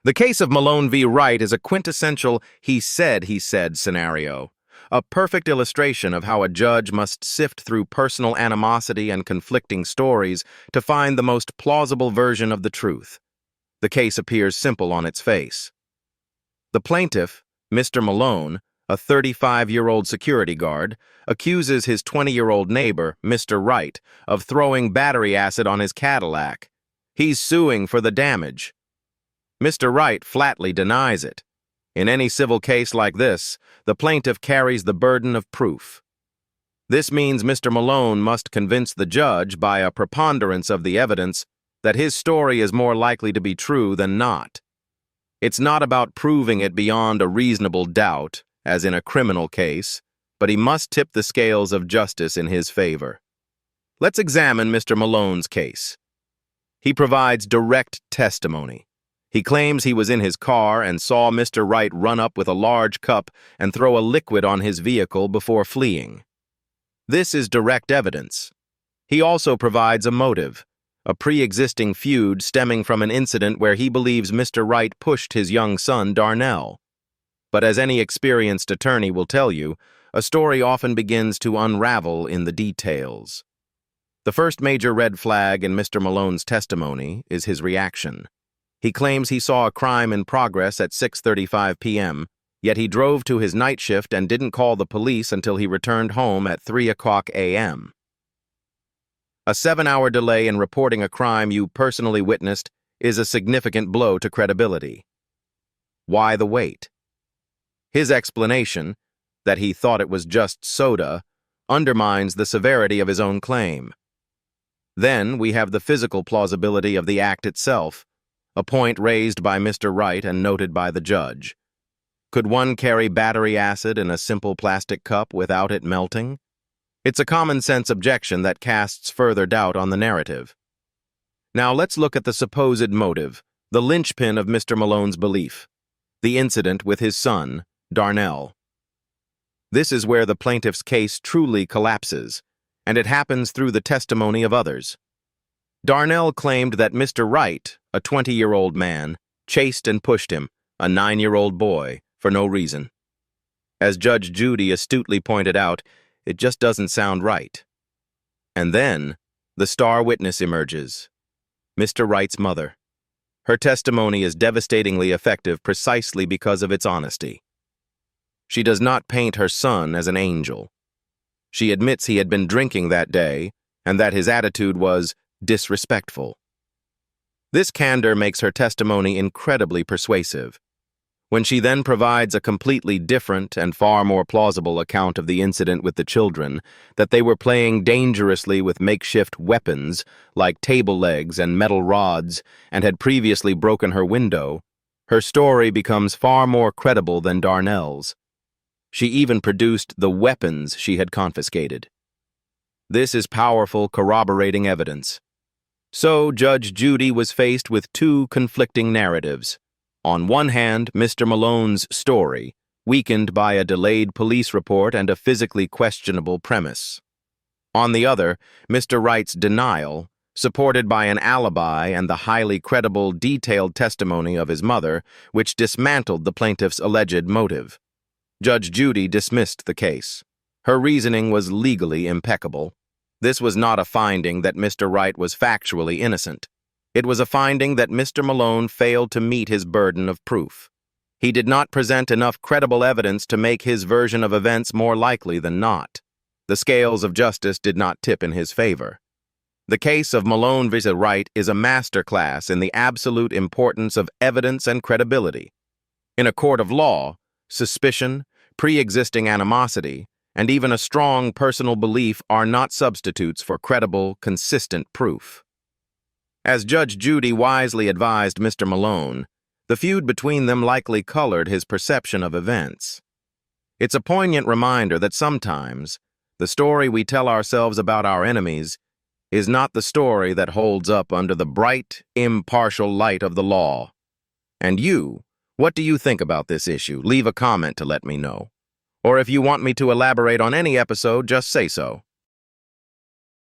The case of Malone v. Wright is a quintessential he said scenario, a perfect illustration of how a judge must sift through personal animosity and conflicting stories to find the most plausible version of the truth. The case appears simple on its face. The plaintiff, Mr. Malone, a 35-year-old security guard, accuses his 20-year-old neighbor, Mr. Wright, of throwing battery acid on his Cadillac. He's suing for the damage. Mr. Wright flatly denies it. In any civil case like this, the plaintiff carries the burden of proof. This means Mr. Malone must convince the judge by a preponderance of the evidence that his story is more likely to be true than not. It's not about proving it beyond a reasonable doubt, as in a criminal case, but he must tip the scales of justice in his favor. Let's examine Mr. Malone's case. He provides direct testimony. He claims he was in his car and saw Mr. Wright run up with a large cup and throw a liquid on his vehicle before fleeing. This is direct evidence. He also provides a motive, a pre-existing feud stemming from an incident where he believes Mr. Wright pushed his young son, Darnell. But as any experienced attorney will tell you, a story often begins to unravel in the details. The first major red flag in Mr. Malone's testimony is his reaction. He claims he saw a crime in progress at 6:35 p.m., yet he drove to his night shift and didn't call the police until he returned home at 3 o'clock a.m. A 7-hour delay in reporting a crime you personally witnessed is a significant blow to credibility. Why the wait? His explanation, that he thought it was just soda, undermines the severity of his own claim. Then we have the physical plausibility of the act itself, a point raised by Mr. Wright and noted by the judge. Could one carry battery acid in a simple plastic cup without it melting? It's a common-sense objection that casts further doubt on the narrative. Now let's look at the supposed motive, the linchpin of Mr. Malone's belief, the incident with his son, Darnell. This is where the plaintiff's case truly collapses, and it happens through the testimony of others. Darnell claimed that Mr. Wright, a 20-year-old man, chased and pushed him, a 9-year-old boy, for no reason. As Judge Judy astutely pointed out, it just doesn't sound right. And then, the star witness emerges, Mr. Wright's mother. Her testimony is devastatingly effective precisely because of its honesty. She does not paint her son as an angel. She admits he had been drinking that day and that his attitude was disrespectful. This candor makes her testimony incredibly persuasive. When she then provides a completely different and far more plausible account of the incident with the children, that they were playing dangerously with makeshift weapons like table legs and metal rods and had previously broken her window, her story becomes far more credible than Darnell's. She even produced the weapons she had confiscated. This is powerful corroborating evidence. So Judge Judy was faced with two conflicting narratives. On one hand, Mr. Malone's story, weakened by a delayed police report and a physically questionable premise. On the other, Mr. Wright's denial, supported by an alibi and the highly credible, detailed testimony of his mother, which dismantled the plaintiff's alleged motive. Judge Judy dismissed the case. Her reasoning was legally impeccable. This was not a finding that Mr. Wright was factually innocent. It was a finding that Mr. Malone failed to meet his burden of proof. He did not present enough credible evidence to make his version of events more likely than not. The scales of justice did not tip in his favor. The case of Malone v. Wright is a masterclass in the absolute importance of evidence and credibility. In a court of law, suspicion, pre-existing animosity, and even a strong personal belief are not substitutes for credible, consistent proof. As Judge Judy wisely advised Mr. Malone, the feud between them likely colored his perception of events. It's a poignant reminder that sometimes the story we tell ourselves about our enemies is not the story that holds up under the bright, impartial light of the law. And you, what do you think about this issue? Leave a comment to let me know. Or if you want me to elaborate on any episode, just say so.